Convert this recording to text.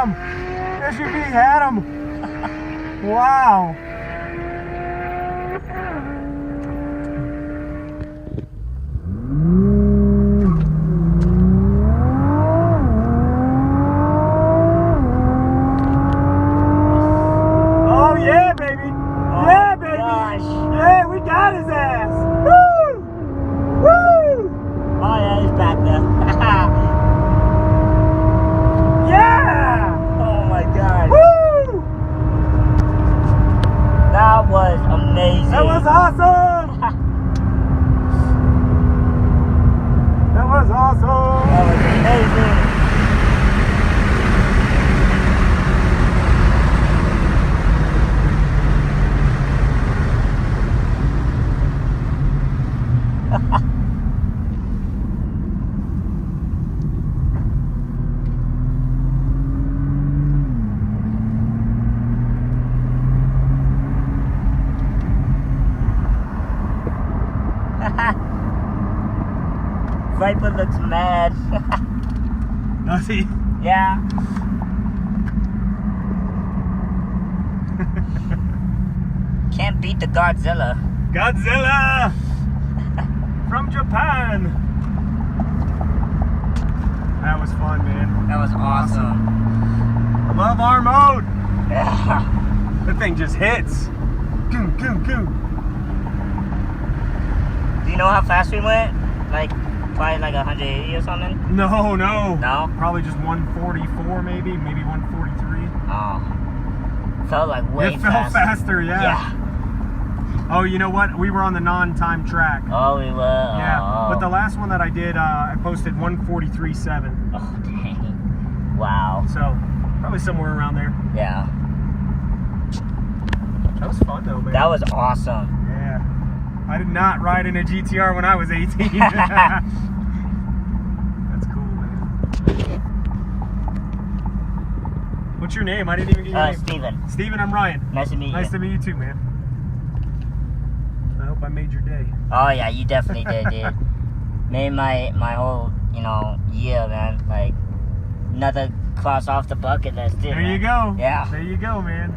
had him. SUV had him. Wow. Oh yeah, baby. Oh, Yeah, baby. gosh. Yeah, we got his ass. Woo! Woo! Oh yeah, he's back there. Yeah! Oh my god. Woo! That was amazing. That was awesome! That was awesome! That was amazing. Viper looks mad. Does he? Yeah. Can't beat the Godzilla. Godzilla! From Japan! That was fun, man. That was awesome. Love our mode! Yeah. That thing just hits. Goom, goom, goom. Do you know how fast we went? Like, probably like 180 or something? No, no. No? Probably just 144 maybe 143. Oh. Felt like way It felt faster, yeah. Yeah. Oh, you know what? We were on the non-time track. Oh, we were? Yeah, Oh. but the last one that I did, I posted 143.7. Oh, dang. Wow. So, probably somewhere around there. Yeah. That was fun though, man. That was awesome. Yeah. I did not ride in a GTR when I was 18. That's cool, man. What's your name? I didn't even get your name. Steven. Steven, I'm Ryan. Nice to meet you. Nice to meet you too, man. I hope I made your day. Oh, yeah, you definitely did, dude. Made my whole, year, man. Like, another cross off the bucket list, dude. There you go. Yeah. There you go, man.